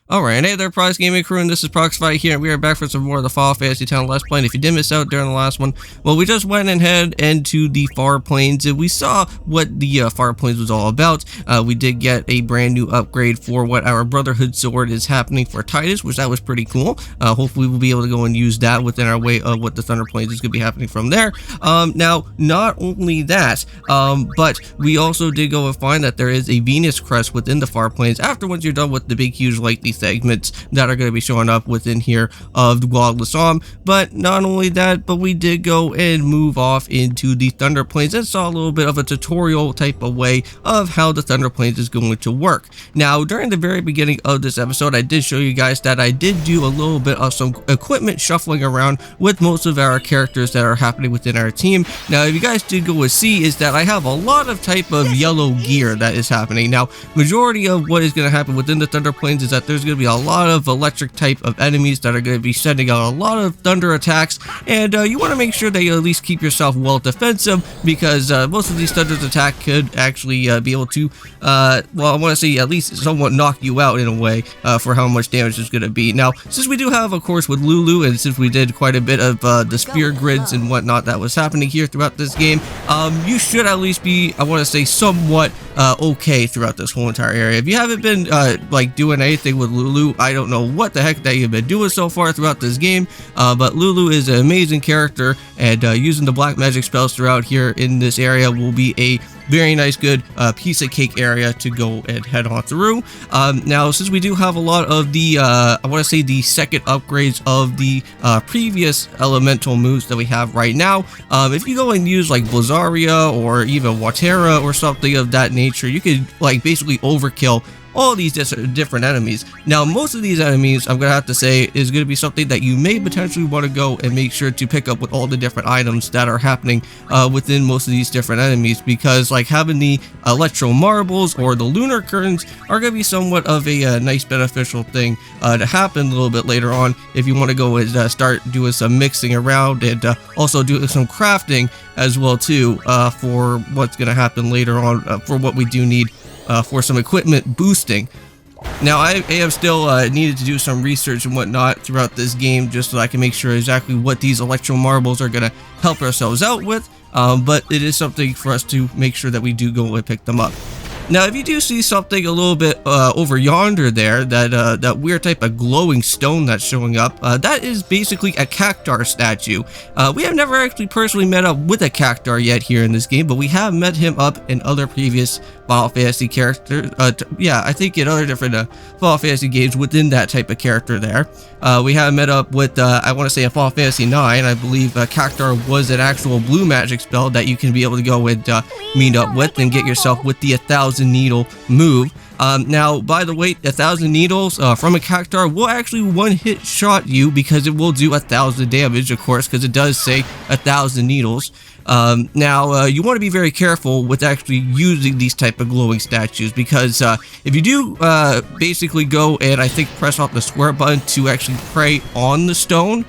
Alright, hey there, Prox Gaming Crew, and this is Proxify here, and we are back for some more of the Final Fantasy X Let's Play. And if you did miss out during the last one, well, we just went ahead into the Far Plains, and we saw what the Far Plains was all about. We did get a brand new upgrade for what our Brotherhood Sword is happening for Titus, which that was pretty cool. Hopefully we'll be able to go and use that within our way of what the Thunder Plains is going to be happening from there. Now, not only that, but we also did go and find that there is a Venus Crest within the Far Plains after once you're done with the big, huge, like these segments that are going to be showing up within here of the Godless Arm. But not only that, but we did go and move off into the Thunder Plains and saw a little bit of a tutorial type of way of how the Thunder Plains is going to work. Now, during the very beginning of this episode, I did show you guys that I did do a little bit of some equipment shuffling around with most of our characters that are happening within our team. Now, if you guys did go and see, is that I have a lot of type of yellow gear that is happening. Now, majority of what is going to happen within the Thunder Plains is that there's going to be a lot of electric type of enemies that are going to be sending out a lot of thunder attacks, and you want to make sure that you at least keep yourself well defensive, because most of these thunder's attack could actually be able to well, I want to say at least somewhat knock you out in a way for how much damage it's going to be. Now, since we do have, of course, with Lulu, and since we did quite a bit of the spear grids and whatnot that was happening here throughout this game, you should at least be, I want to say, somewhat okay throughout this whole entire area. If you haven't been like doing anything with Lulu, I don't know what the heck that you've been doing so far throughout this game, but Lulu is an amazing character, and using the black magic spells throughout here in this area will be a very nice, good piece of cake area to go and head on through. Now, since we do have a lot of the, I want to say the second upgrades of the previous elemental moves that we have right now, if you go and use like Blizzaria or even Watera or something of that nature, you could like basically overkill all these different enemies. Now, most of these enemies, I'm gonna have to say, is gonna be something that you may potentially want to go and make sure to pick up with all the different items that are happening within most of these different enemies, because like having the electro marbles or the lunar curtains are gonna be somewhat of a nice beneficial thing to happen a little bit later on if you want to go and start doing some mixing around, and also do some crafting as well too for what's gonna happen later on for what we do need for some equipment boosting. Now, I have still needed to do some research and whatnot throughout this game, just so I can make sure exactly what these electro marbles are going to help ourselves out with, but it is something for us to make sure that we do go and pick them up. Now, if you do see something a little bit over yonder there, that weird type of glowing stone that's showing up, that is basically a Cactaur statue. We have never actually personally met up with a Cactaur yet here in this game, but we have met him up in other previous Final Fantasy characters. Yeah, I think in other different Final Fantasy games within that type of character there. We have met up with, I want to say, a Final Fantasy IX. I believe Cactaur was an actual blue magic spell that you can be able to go and meet up with and get yourself with the 1,000 needle move. Now, by the way, 1,000 needles from a Cactaur will actually one-hit shot you, because it will do 1,000 damage, of course, because it does say 1,000 needles. Now, you want to be very careful with actually using these type of glowing statues, because if you do basically go and I think press off the square button to actually prey on the stone,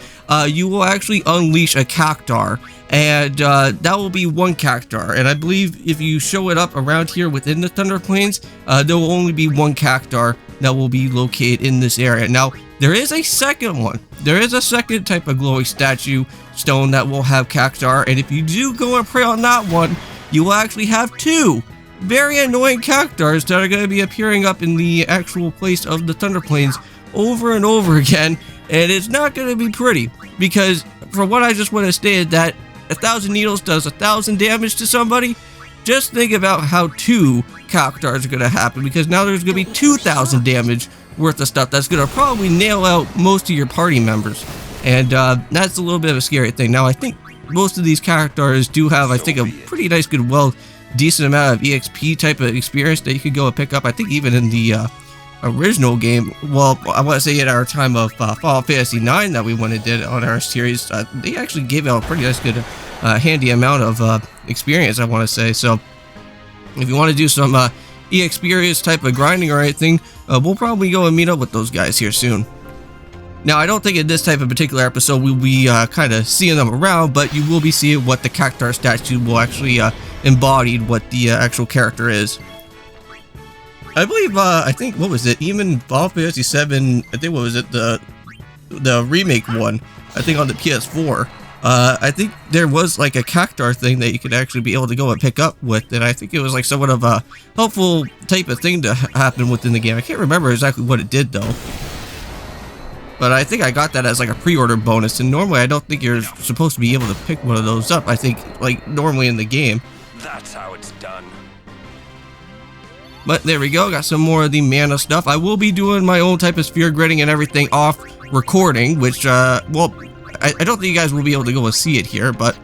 you will actually unleash a Cactaur, and that will be one Cactaur. And I believe if you show it up around here within the Thunder Plains, there will only be one Cactaur that will be located in this area. Now, there is a second one. There is a second type of glowing statue stone that will have Cactaur, and if you do go and prey on that one, you will actually have two very annoying Cactaurs that are going to be appearing up in the actual place of the Thunder Plains over and over again, and it's not going to be pretty, because from what I just want to state, that 1,000 needles does 1,000 damage to somebody. Just think about how two Cactaurs are going to happen, because now there's going to be 2,000 damage worth of stuff that's going to probably nail out most of your party members, and that's a little bit of a scary thing. Now, I think most of these Cactaurs do have, I think, a pretty nice, good, well, decent amount of EXP type of experience that you could go and pick up. I think even in the original game, well, I want to say at our time of Final Fantasy IX that we went and did on our series, they actually gave out a pretty nice, good, handy amount of experience, I want to say. So if you want to do some experience type of grinding or anything, we'll probably go and meet up with those guys here soon. Now, I don't think in this type of particular episode we'll be kind of seeing them around, but you will be seeing what the Cactaur statue will actually embody what the actual character is. I believe, I think, what was it? Even Final Fantasy 7, I think, what was it? The remake one, I think on the PS4. I think there was like a Cactaur thing that you could actually be able to go and pick up with, and I think it was like somewhat of a helpful type of thing to happen within the game. I can't remember exactly what it did though. But I think I got that as like a pre-order bonus, and normally I don't think you're supposed to be able to pick one of those up. I think like normally in the game. That's how it's done. But there we go, got some more of the mana stuff. I will be doing my own type of sphere gridding and everything off recording, which, well, I don't think you guys will be able to go and see it here, but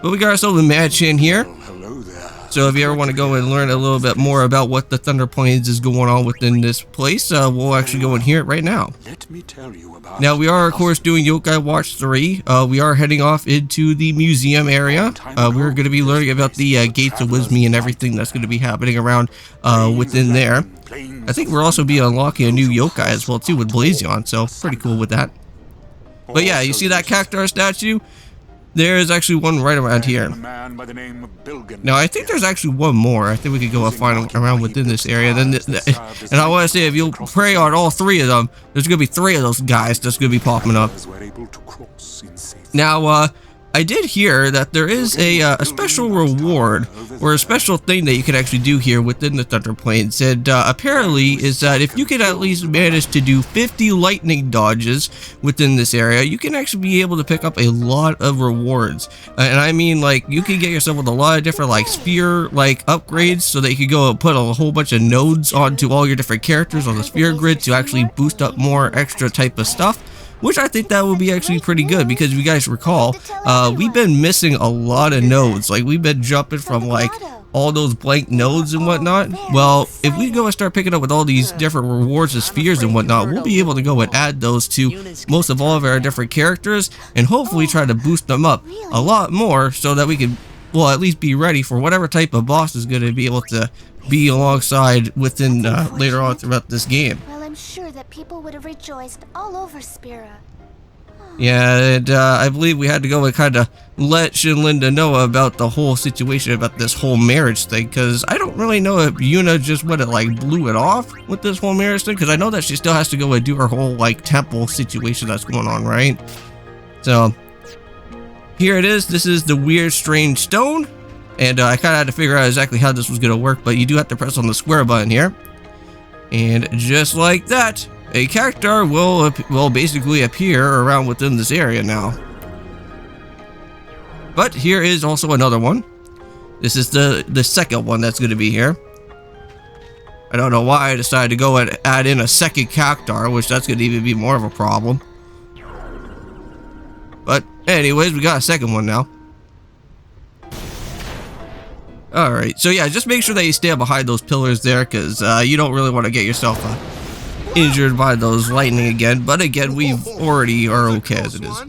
we got ourselves a match in here. Hello there. So if you ever want to go and learn a little bit more about what the Thunder Plains is going on within this place, we'll actually go and hear it right now. Let me tell you about. Now we are of course doing Yokai Watch 3. We are heading off into the museum area. We're going to be learning about the Gates of Wisme and everything that's going to be happening around within there. I think we're also be unlocking a new yokai as well too with Blazion, so pretty cool with that. But yeah, you see that Cactaur statue? There is actually one right around here. Now I think there's actually one more. I think we could go and find around within this area. And I want to say, if you'll pray on all three of them, there's going to be 3 of those guys that's going to be popping up. Now, I did hear that there is a special reward or a special thing that you can actually do here within the Thunder Plains, and apparently is that if you can at least manage to do 50 lightning dodges within this area, you can actually be able to pick up a lot of rewards. And I mean, like, you can get yourself with a lot of different like sphere like upgrades, so that you can go and put a whole bunch of nodes onto all your different characters on the sphere grid to actually boost up more extra type of stuff. Which I think that would be actually pretty good, because if you guys recall, we've been missing a lot of nodes. Like, we've been jumping from like all those blank nodes and whatnot. Well, if we go and start picking up with all these different rewards and spheres and whatnot, we'll be able to go and add those to most of all of our different characters, and hopefully try to boost them up a lot more, so that we can, well, at least be ready for whatever type of boss is going to be able to be alongside within later on throughout this game. I'm sure that people would have rejoiced all over Spira. Yeah, and I believe we had to go and kind of let Shinlinda know about the whole situation, about this whole marriage thing, because I don't really know if Yuna just went and like blew it off with this whole marriage thing, because I know that she still has to go and do her whole like temple situation that's going on, right? So here it is. This is the weird strange stone, and I kind of had to figure out exactly how this was going to work, but you do have to press on the square button here. And just like that, a Cactaur will basically appear around within this area now. But here is also another one. This is the second one that's going to be here. I don't know why I decided to go and add in a second Cactaur, which that's going to even be more of a problem. But anyways, we got a second one now. Alright, so yeah, just make sure that you stand behind those pillars there, because you don't really want to get yourself injured by those lightning again. But again, we already are okay as it is.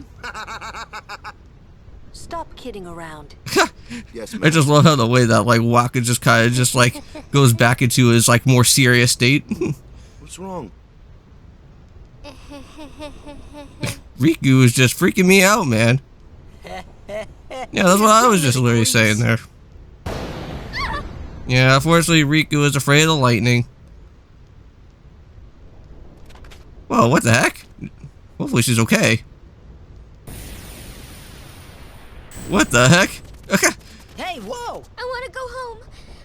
Stop kidding around. I just love how the way that like Waka just kind of just like goes back into his like more serious state. What's wrong? Riku is just freaking me out, man. Yeah, that's what I was just literally saying there. Yeah, unfortunately, Riku is afraid of the lightning. Whoa, what the heck? Hopefully she's okay. What the heck? Okay. Hey, whoa! I want to go home.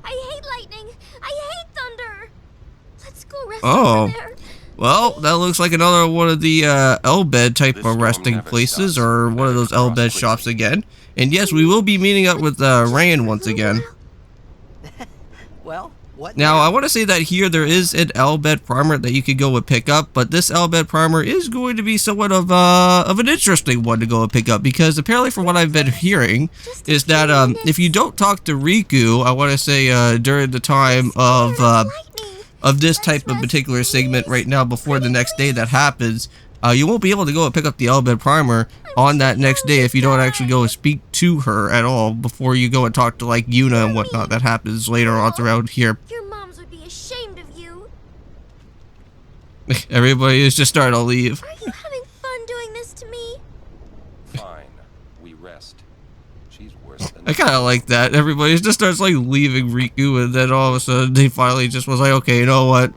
I hate lightning. I hate thunder. Let's go rest Oh. over there. Well, that looks like another one of the Elbed type of resting places, or one of those Elbed shops again. And yes, we will be meeting up with Rain once again. Well, what Now, I want to say that here there is an Elbed primer that you could go and pick up, but this Elbed primer is going to be somewhat of an interesting one to go and pick up, because apparently from what I've been hearing is that if you don't talk to Riku, I want to say during the time of this type of particular segment right now before the next day that happens, you won't be able to go and pick up the Elbed primer on that next day if you don't actually go and speak to her at all before you go and talk to like Yuna and whatnot. That happens later on throughout here. Your moms would be ashamed of you. Everybody is just starting to leave. Are you having fun doing this to me? Fine. We rest. She's worse than I kind of like that. Everybody just starts like leaving Riku, and then all of a sudden they finally just was like, okay, you know what?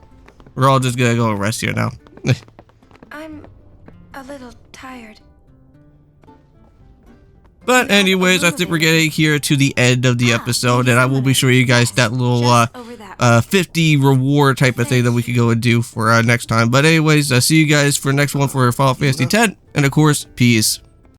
We're all just gonna go rest here now. I'm a little tired. But anyways, I think we're getting here to the end of the episode, and I will be showing you guys that little 50 reward type of thing that we could go and do for next time. But anyways, see you guys for next one for Final Fantasy X, and of course, peace.